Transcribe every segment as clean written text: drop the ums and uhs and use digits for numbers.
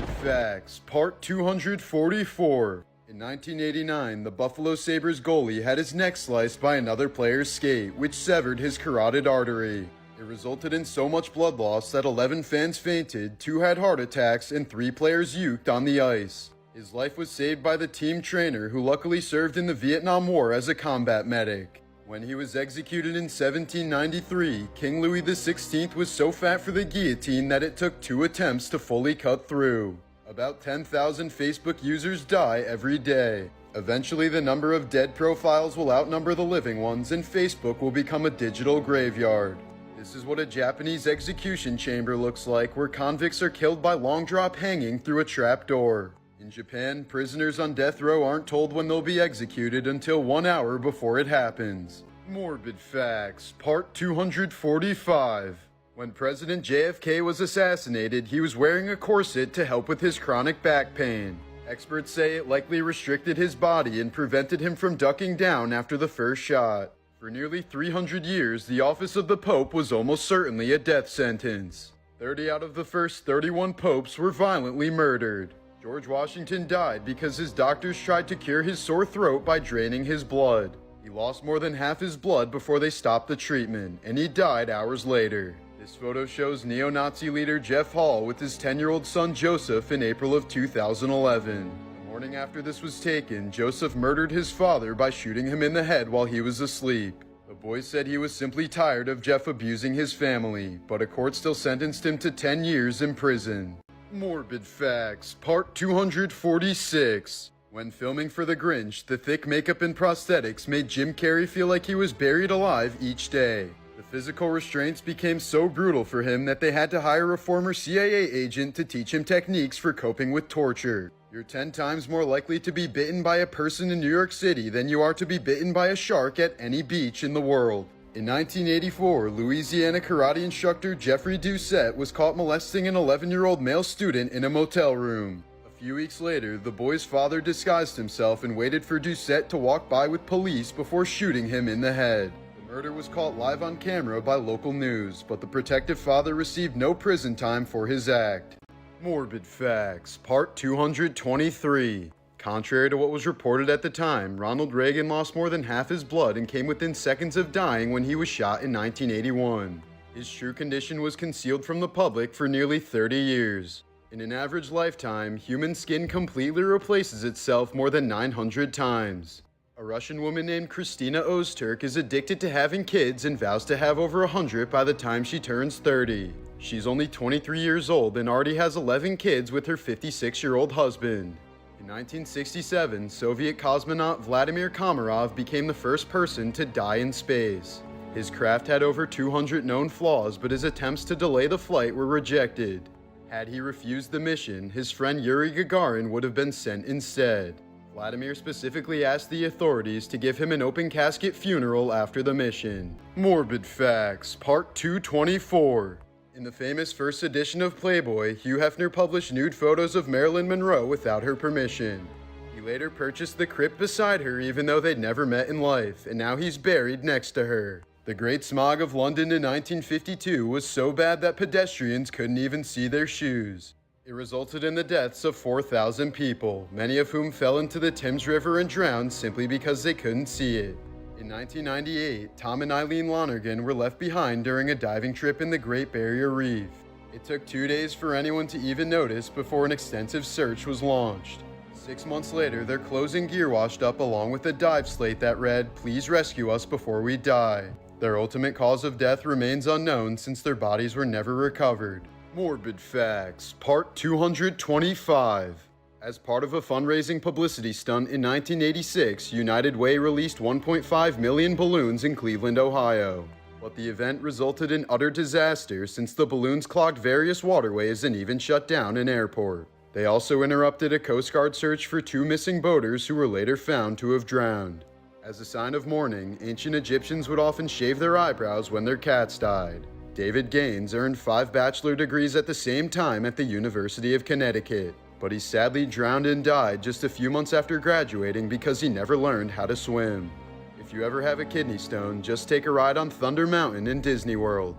Morbid Facts, Part 244. In 1989, the Buffalo Sabres goalie had his neck sliced by another player's skate, which severed his carotid artery. It resulted in so much blood loss that 11 fans fainted, 2 had heart attacks, and 3 players uked on the ice. His life was saved by the team trainer, who luckily served in the Vietnam War as a combat medic. When he was executed in 1793, King Louis XVI was so fat for the guillotine that it took 2 attempts to fully cut through. About 10,000 Facebook users die every day. Eventually, the number of dead profiles will outnumber the living ones, and Facebook will become a digital graveyard. This is what a Japanese execution chamber looks like, where convicts are killed by long drop hanging through a trap door. In Japan, prisoners on death row aren't told when they'll be executed until 1 hour before it happens. Morbid Facts, Part 245. When President JFK was assassinated, he was wearing a corset to help with his chronic back pain. Experts say it likely restricted his body and prevented him from ducking down after the first shot. For nearly 300 years, the office of the Pope was almost certainly a death sentence. 30 out of the first 31 popes were violently murdered. George Washington died because his doctors tried to cure his sore throat by draining his blood. He lost more than half his blood before they stopped the treatment, and he died hours later. This photo shows neo-Nazi leader Jeff Hall with his 10-year-old son Joseph in April of 2011. The morning after this was taken, Joseph murdered his father by shooting him in the head while he was asleep. The boy said he was simply tired of Jeff abusing his family, but a court still sentenced him to 10 years in prison. Morbid Facts, Part 246. When filming for The Grinch, the thick makeup and prosthetics made Jim Carrey feel like he was buried alive each day. The physical restraints became so brutal for him that they had to hire a former CIA agent to teach him techniques for coping with torture. You're 10 times more likely to be bitten by a person in New York City than you are to be bitten by a shark at any beach in the world. In 1984, Louisiana karate instructor Jeffrey Doucette was caught molesting an 11-year-old male student in a motel room. A few weeks later, the boy's father disguised himself and waited for Doucette to walk by with police before shooting him in the head. The murder was caught live on camera by local news, but the protective father received no prison time for his act. Morbid Facts, Part 223. Contrary to what was reported at the time, Ronald Reagan lost more than half his blood and came within seconds of dying when he was shot in 1981. His true condition was concealed from the public for nearly 30 years. In an average lifetime, human skin completely replaces itself more than 900 times. A Russian woman named Kristina Ozturk is addicted to having kids and vows to have over 100 by the time she turns 30. She's only 23 years old and already has 11 kids with her 56-year-old husband. In 1967, Soviet cosmonaut Vladimir Komarov became the first person to die in space. His craft had over 200 known flaws, but his attempts to delay the flight were rejected. Had he refused the mission, his friend Yuri Gagarin would have been sent instead. Vladimir specifically asked the authorities to give him an open casket funeral after the mission. Morbid Facts, Part 224. In the famous first edition of Playboy, Hugh Hefner published nude photos of Marilyn Monroe without her permission. He later purchased the crypt beside her even though they'd never met in life, and now he's buried next to her. The Great Smog of London in 1952 was so bad that pedestrians couldn't even see their shoes. It resulted in the deaths of 4,000 people, many of whom fell into the Thames River and drowned simply because they couldn't see it. In 1998, Tom and Eileen Lonergan were left behind during a diving trip in the Great Barrier Reef. It took 2 days for anyone to even notice before an extensive search was launched. 6 months later, their clothes and gear washed up along with a dive slate that read, "Please rescue us before we die." Their ultimate cause of death remains unknown since their bodies were never recovered. Morbid Facts, Part 225. As part of a fundraising publicity stunt in 1986, United Way released 1.5 million balloons in Cleveland, Ohio. But the event resulted in utter disaster since the balloons clogged various waterways and even shut down an airport. They also interrupted a Coast Guard search for 2 missing boaters who were later found to have drowned. As a sign of mourning, ancient Egyptians would often shave their eyebrows when their cats died. David Gaines earned 5 bachelor degrees at the same time at the University of Connecticut. But he sadly drowned and died just a few months after graduating because he never learned how to swim. If you ever have a kidney stone, just take a ride on Thunder Mountain in Disney World.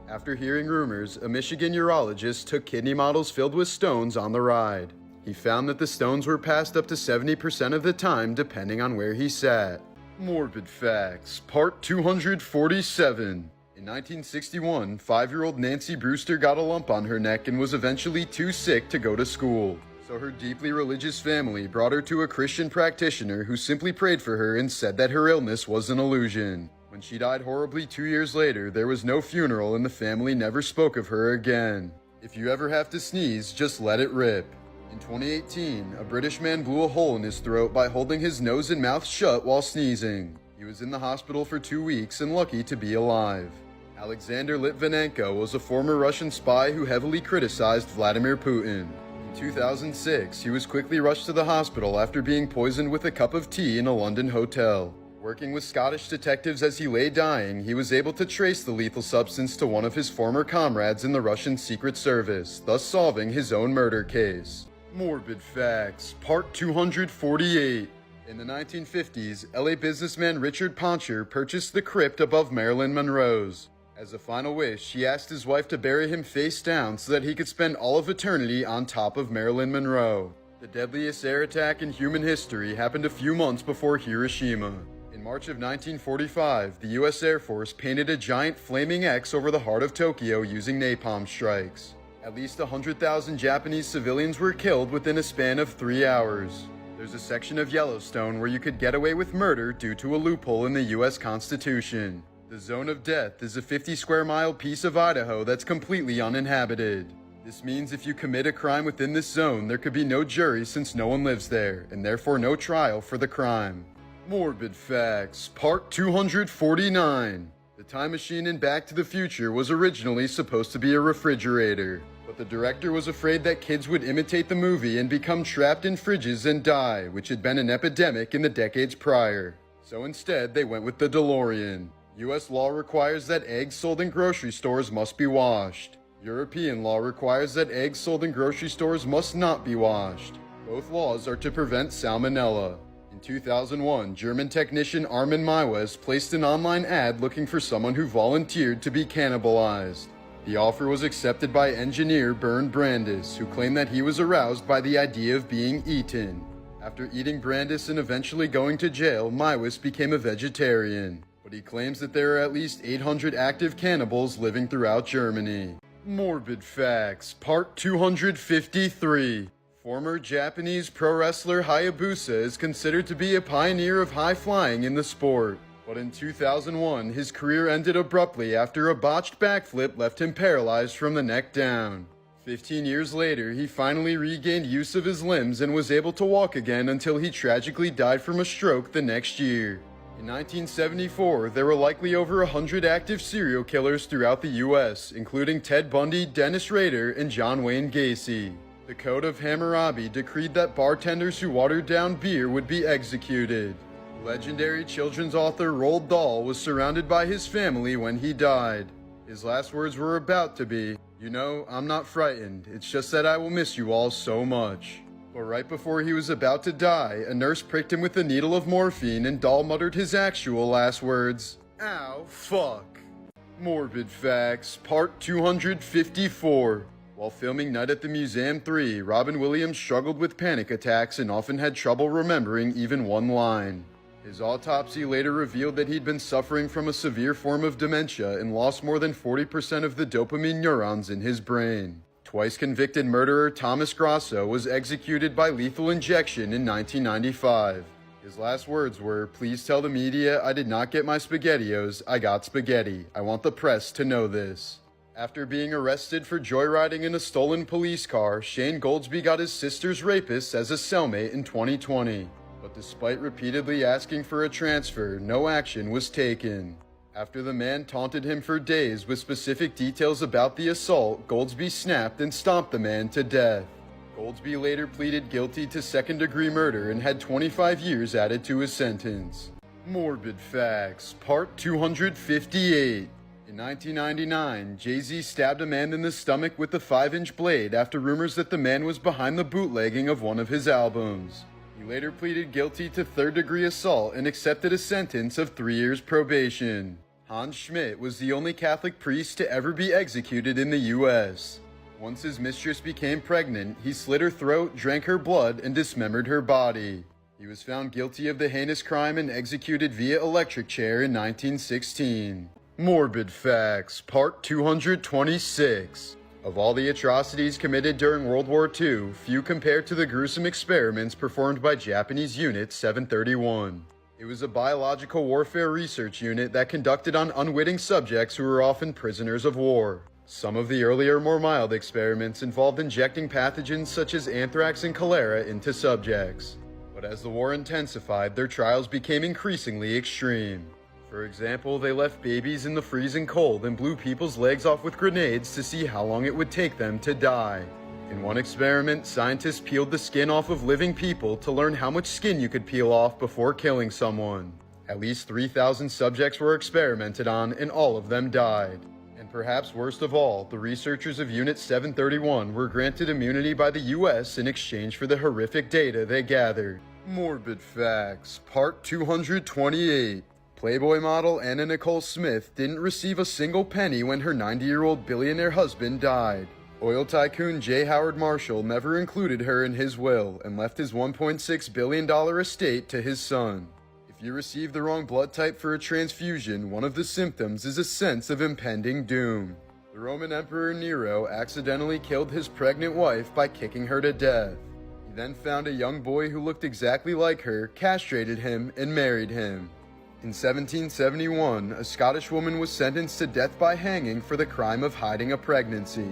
After hearing rumors, a Michigan urologist took kidney models filled with stones on the ride. He found that the stones were passed up to 70% of the time depending on where he sat. Morbid Facts, Part 247. In 1961, 5-year-old Nancy Brewster got a lump on her neck and was eventually too sick to go to school. So her deeply religious family brought her to a Christian practitioner who simply prayed for her and said that her illness was an illusion. When she died horribly 2 years later, there was no funeral and the family never spoke of her again. If you ever have to sneeze, just let it rip. In 2018, a British man blew a hole in his throat by holding his nose and mouth shut while sneezing. He was in the hospital for 2 weeks and lucky to be alive. Alexander Litvinenko was a former Russian spy who heavily criticized Vladimir Putin. In 2006, he was quickly rushed to the hospital after being poisoned with a cup of tea in a London hotel. Working with Scottish detectives as he lay dying, he was able to trace the lethal substance to one of his former comrades in the Russian Secret Service, thus solving his own murder case. Morbid Facts, Part 248. In the 1950s, LA businessman Richard Poncher purchased the crypt above Marilyn Monroe's. As a final wish, he asked his wife to bury him face down so that he could spend all of eternity on top of Marilyn Monroe. The deadliest air attack in human history happened a few months before Hiroshima. In March of 1945, the U.S. Air Force painted a giant flaming X over the heart of Tokyo using napalm strikes. At least 100,000 Japanese civilians were killed within a span of 3 hours. There's a section of Yellowstone where you could get away with murder due to a loophole in the U.S. Constitution. The Zone of Death is a 50-square-mile piece of Idaho that's completely uninhabited. This means if you commit a crime within this zone, there could be no jury since no one lives there, and therefore no trial for the crime. Morbid Facts, Part 249. The time machine in Back to the Future was originally supposed to be a refrigerator, but the director was afraid that kids would imitate the movie and become trapped in fridges and die, which had been an epidemic in the decades prior. So instead, they went with the DeLorean. U.S. law requires that eggs sold in grocery stores must be washed. European law requires that eggs sold in grocery stores must not be washed. Both laws are to prevent salmonella. In 2001, German technician Armin Maiwes placed an online ad looking for someone who volunteered to be cannibalized. The offer was accepted by engineer Bernd Brandis, who claimed that he was aroused by the idea of being eaten. After eating Brandis and eventually going to jail, Maiwes became a vegetarian. But he claims that there are at least 800 active cannibals living throughout Germany. Morbid Facts, Part 253. Former Japanese pro wrestler Hayabusa is considered to be a pioneer of high flying in the sport. But in 2001, his career ended abruptly after a botched backflip left him paralyzed from the neck down. 15 years later, he finally regained use of his limbs and was able to walk again until he tragically died from a stroke the next year. In 1974, there were likely over 100 active serial killers throughout the U.S., including Ted Bundy, Dennis Rader, and John Wayne Gacy. The Code of Hammurabi decreed that bartenders who watered down beer would be executed. Legendary children's author Roald Dahl was surrounded by his family when he died. His last words were about to be, "You know, I'm not frightened, it's just that I will miss you all so much." But right before he was about to die, a nurse pricked him with a needle of morphine and Dahl muttered his actual last words, "Ow, fuck." Morbid Facts, Part 254. While filming Night at the Museum 3, Robin Williams struggled with panic attacks and often had trouble remembering even one line. His autopsy later revealed that he'd been suffering from a severe form of dementia and lost more than 40% of the dopamine neurons in his brain. Twice convicted murderer Thomas Grasso was executed by lethal injection in 1995. His last words were, "Please tell the media I did not get my SpaghettiOs, I got spaghetti. I want the press to know this." After being arrested for joyriding in a stolen police car, Shane Goldsby got his sister's rapist as a cellmate in 2020. But despite repeatedly asking for a transfer, no action was taken. After the man taunted him for days with specific details about the assault, Goldsby snapped and stomped the man to death. Goldsby later pleaded guilty to second-degree murder and had 25 years added to his sentence. Morbid Facts, Part 258. In 1999, Jay-Z stabbed a man in the stomach with a 5-inch blade after rumors that the man was behind the bootlegging of one of his albums. He later pleaded guilty to third-degree assault and accepted a sentence of 3 years probation. Hans Schmidt was the only Catholic priest to ever be executed in the U.S. Once his mistress became pregnant, he slit her throat, drank her blood, and dismembered her body. He was found guilty of the heinous crime and executed via electric chair in 1916. Morbid Facts, Part 226. Of all the atrocities committed during World War II, few compare to the gruesome experiments performed by Japanese Unit 731. It was a biological warfare research unit that conducted on unwitting subjects who were often prisoners of war. Some of the earlier, more mild experiments involved injecting pathogens such as anthrax and cholera into subjects. But as the war intensified, their trials became increasingly extreme. For example, they left babies in the freezing cold and blew people's legs off with grenades to see how long it would take them to die. In one experiment, scientists peeled the skin off of living people to learn how much skin you could peel off before killing someone. At least 3,000 subjects were experimented on, and all of them died. And perhaps worst of all, the researchers of Unit 731 were granted immunity by the US in exchange for the horrific data they gathered. Morbid Facts, Part 228. Playboy model Anna Nicole Smith didn't receive a single penny when her 90-year-old billionaire husband died. Oil tycoon J. Howard Marshall never included her in his will and left his $1.6 billion estate to his son. If you receive the wrong blood type for a transfusion, one of the symptoms is a sense of impending doom. The Roman Emperor Nero accidentally killed his pregnant wife by kicking her to death. He then found a young boy who looked exactly like her, castrated him, and married him. In 1771, a Scottish woman was sentenced to death by hanging for the crime of hiding a pregnancy.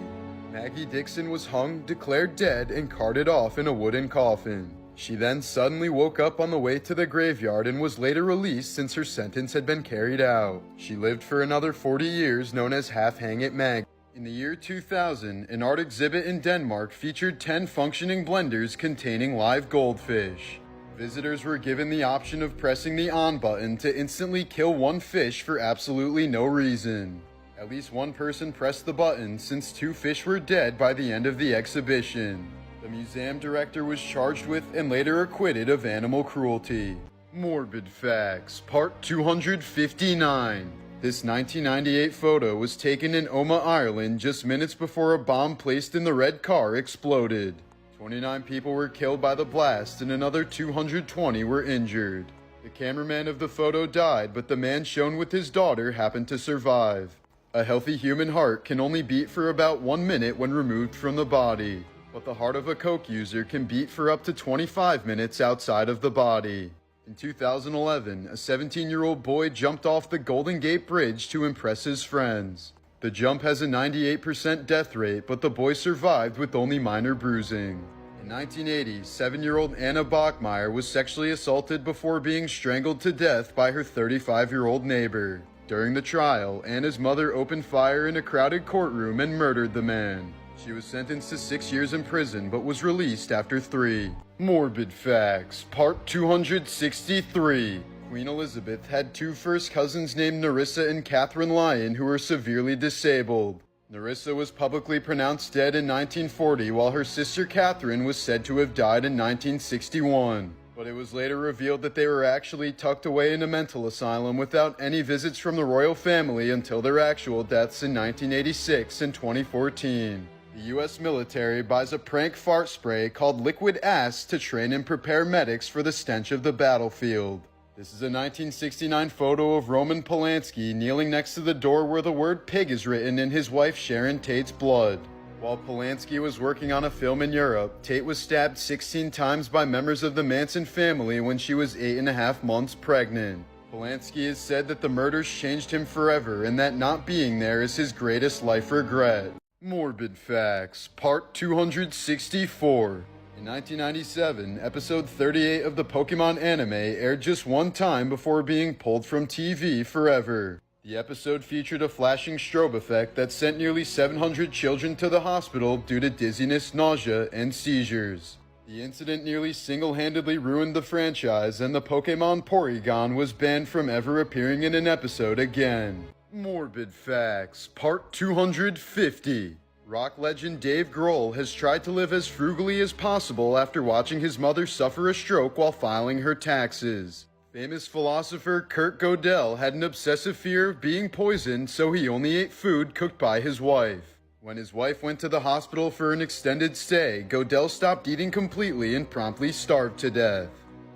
Maggie Dixon was hung, declared dead, and carted off in a wooden coffin. She then suddenly woke up on the way to the graveyard and was later released since her sentence had been carried out. She lived for another 40 years, known as Half Hang It Maggie. In the year 2000, an art exhibit in Denmark featured 10 functioning blenders containing live goldfish. Visitors were given the option of pressing the on button to instantly kill one fish for absolutely no reason. At least one person pressed the button since 2 fish were dead by the end of the exhibition. The museum director was charged with and later acquitted of animal cruelty. Morbid Facts, Part 259. This 1998 photo was taken in Omagh, Ireland just minutes before a bomb placed in the red car exploded. 29 people were killed by the blast and another 220 were injured. The cameraman of the photo died, but the man shown with his daughter happened to survive. A healthy human heart can only beat for about 1 minute when removed from the body, but the heart of a coke user can beat for up to 25 minutes outside of the body. In 2011, a 17-year-old boy jumped off the Golden Gate Bridge to impress his friends. The jump has a 98% death rate, but the boy survived with only minor bruising. In 1980, 7-year-old Anna Bachmeyer was sexually assaulted before being strangled to death by her 35-year-old neighbor. During the trial, Anna's mother opened fire in a crowded courtroom and murdered the man. She was sentenced to 6 years in prison, but was released after 3. Morbid Facts, Part 263. Queen Elizabeth had 2 first cousins named Nerissa and Catherine Lyon who were severely disabled. Nerissa was publicly pronounced dead in 1940, while her sister Catherine was said to have died in 1961. But it was later revealed that they were actually tucked away in a mental asylum without any visits from the royal family until their actual deaths in 1986 and 2014. The US military buys a prank fart spray called liquid ass to train and prepare medics for the stench of the battlefield. This is a 1969 photo of Roman Polanski kneeling next to the door where the word pig is written in his wife Sharon Tate's blood. While Polanski was working on a film in Europe, Tate was stabbed 16 times by members of the Manson family when she was 8.5 months pregnant. Polanski has said that the murders changed him forever and that not being there is his greatest life regret. Morbid Facts, Part 264. In 1997, episode 38 of the Pokemon anime aired just one time before being pulled from TV forever. The episode featured a flashing strobe effect that sent nearly 700 children to the hospital due to dizziness, nausea, and seizures. The incident nearly single-handedly ruined the franchise, and the Pokemon Porygon was banned from ever appearing in an episode again. Morbid Facts, Part 250. Rock legend Dave Grohl has tried to live as frugally as possible after watching his mother suffer a stroke while filing her taxes. Famous philosopher Kurt Gödel had an obsessive fear of being poisoned, so he only ate food cooked by his wife. When his wife went to the hospital for an extended stay, Gödel stopped eating completely and promptly starved to death.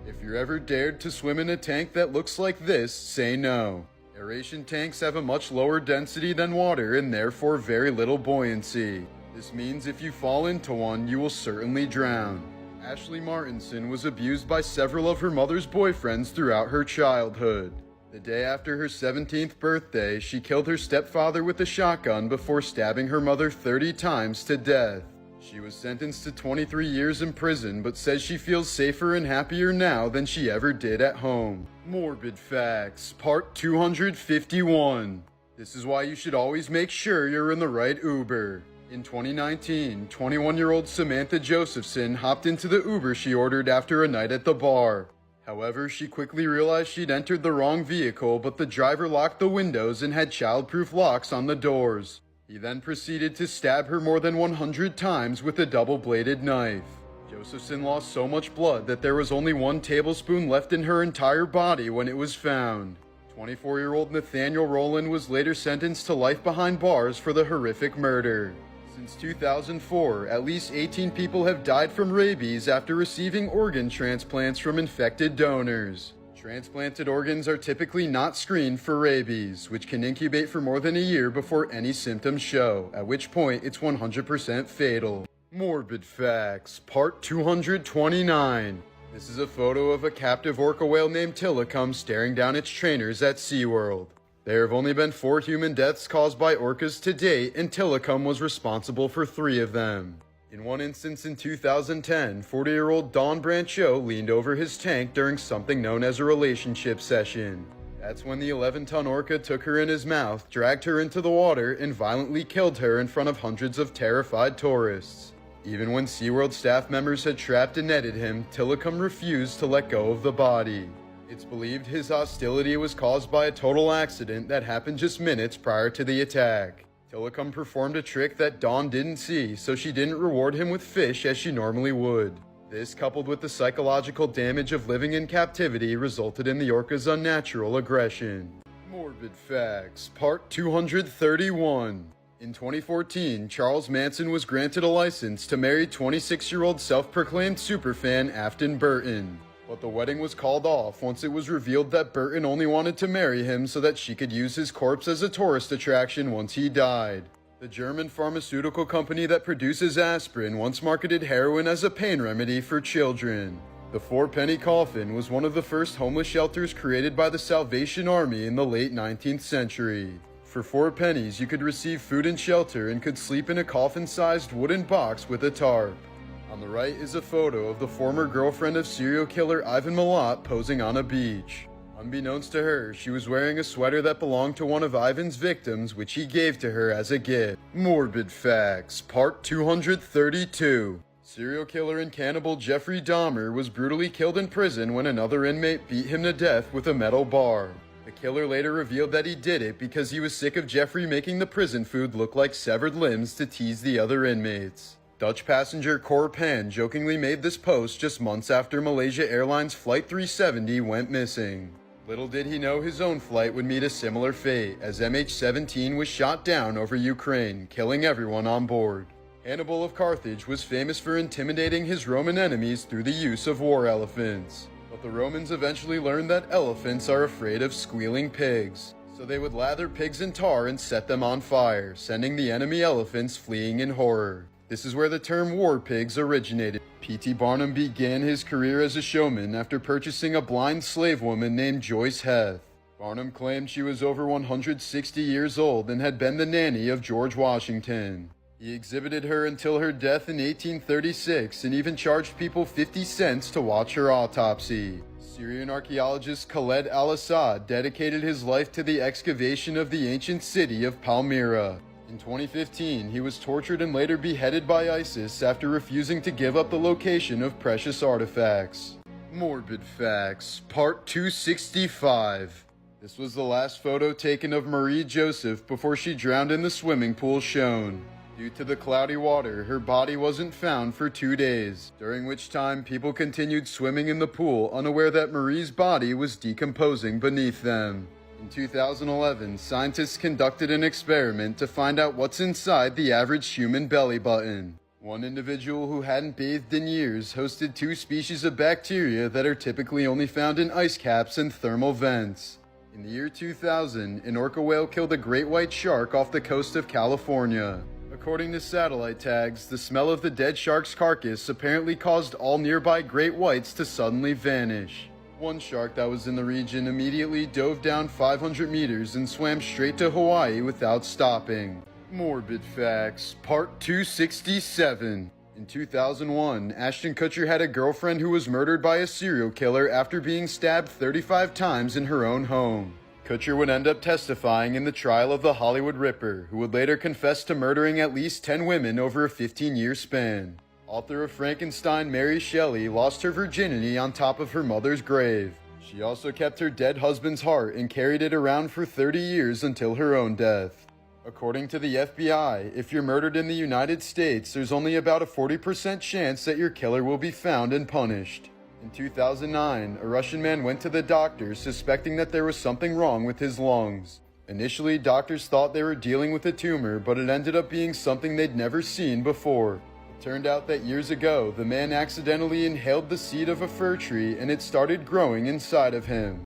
If you're ever dared to swim in a tank that looks like this, say no. Aeration tanks have a much lower density than water and therefore very little buoyancy. This means if you fall into one, you will certainly drown. Ashley Martinson was abused by several of her mother's boyfriends throughout her childhood. The day after her 17th birthday, she killed her stepfather with a shotgun before stabbing her mother 30 times to death. She was sentenced to 23 years in prison, but says she feels safer and happier now than she ever did at home. Morbid Facts, Part 251. This is why you should always make sure you're in the right Uber. In 2019, 21-year-old Samantha Josephson hopped into the Uber she ordered after a night at the bar. However, she quickly realized she'd entered the wrong vehicle, but the driver locked the windows and had childproof locks on the doors. He then proceeded to stab her more than 100 times with a double-bladed knife. Josephson lost so much blood that there was only 1 tablespoon left in her entire body when it was found. 24-year-old Nathaniel Rowland was later sentenced to life behind bars for the horrific murder. Since 2004, at least 18 people have died from rabies after receiving organ transplants from infected donors. Transplanted organs are typically not screened for rabies, which can incubate for more than a year before any symptoms show, at which point it's 100% fatal. Morbid Facts, Part 229. This is a photo of a captive orca whale named Tilikum staring down its trainers at SeaWorld. There have only been 4 human deaths caused by orcas to date, and Tilikum was responsible for 3 of them. In one instance in 2010, 40-year-old Don Brancho leaned over his tank during something known as a relationship session. That's when the 11-ton orca took her in his mouth, dragged her into the water, and violently killed her in front of hundreds of terrified tourists. Even when SeaWorld staff members had trapped and netted him, Tilikum refused to let go of the body. It's believed his hostility was caused by a total accident that happened just minutes prior to the attack. Tilikum performed a trick that Dawn didn't see, so she didn't reward him with fish as she normally would. This, coupled with the psychological damage of living in captivity, resulted in the orca's unnatural aggression. Morbid Facts, Part 231. In 2014, Charles Manson was granted a license to marry 26-year-old self-proclaimed superfan Afton Burton. But the wedding was called off once it was revealed that Burton only wanted to marry him so that she could use his corpse as a tourist attraction once he died. The German pharmaceutical company that produces aspirin once marketed heroin as a pain remedy for children. The 4-penny coffin was one of the first homeless shelters created by the Salvation Army in the late 19th century. For 4 pennies, you could receive food and shelter and could sleep in a coffin-sized wooden box with a tarp. On the right is a photo of the former girlfriend of serial killer Ivan Milat posing on a beach. Unbeknownst to her, she was wearing a sweater that belonged to one of Ivan's victims, which he gave to her as a gift. Morbid Facts, Part 232. Serial killer and cannibal Jeffrey Dahmer was brutally killed in prison when another inmate beat him to death with a metal bar. The killer later revealed that he did it because he was sick of Jeffrey making the prison food look like severed limbs to tease the other inmates. Dutch passenger Cor Pan jokingly made this post just months after Malaysia Airlines Flight 370 went missing. Little did he know his own flight would meet a similar fate, as MH17 was shot down over Ukraine, killing everyone on board. Hannibal of Carthage was famous for intimidating his Roman enemies through the use of war elephants. But the Romans eventually learned that elephants are afraid of squealing pigs, so they would lather pigs in tar and set them on fire, sending the enemy elephants fleeing in horror. This is where the term war pigs originated. P.T. Barnum began his career as a showman after purchasing a blind slave woman named Joyce Heth. Barnum claimed she was over 160 years old and had been the nanny of George Washington. He exhibited her until her death in 1836 and even charged people 50 cents to watch her autopsy. Syrian archaeologist Khaled al-Assad dedicated his life to the excavation of the ancient city of Palmyra. In 2015, he was tortured and later beheaded by ISIS after refusing to give up the location of precious artifacts. Morbid Facts, Part 265. This was the last photo taken of Marie Joseph before she drowned in the swimming pool shown. Due to the cloudy water, her body wasn't found for 2 days, during which time people continued swimming in the pool, unaware that Marie's body was decomposing beneath them. In 2011, scientists conducted an experiment to find out what's inside the average human belly button. One individual who hadn't bathed in years hosted 2 species of bacteria that are typically only found in ice caps and thermal vents. In the year 2000, an orca whale killed a great white shark off the coast of California. According to satellite tags, the smell of the dead shark's carcass apparently caused all nearby great whites to suddenly vanish. One shark that was in the region immediately dove down 500 meters and swam straight to Hawaii without stopping. Morbid Facts, Part 267. In 2001, Ashton Kutcher had a girlfriend who was murdered by a serial killer after being stabbed 35 times in her own home. Kutcher would end up testifying in the trial of the Hollywood Ripper, who would later confess to murdering at least 10 women over a 15-year span. Author of Frankenstein, Mary Shelley, lost her virginity on top of her mother's grave. She also kept her dead husband's heart and carried it around for 30 years until her own death. According to the FBI, if you're murdered in the United States, there's only about a 40% chance that your killer will be found and punished. In 2009, a Russian man went to the doctor suspecting that there was something wrong with his lungs. Initially, doctors thought they were dealing with a tumor, but it ended up being something they'd never seen before. It turned out that years ago, the man accidentally inhaled the seed of a fir tree and it started growing inside of him.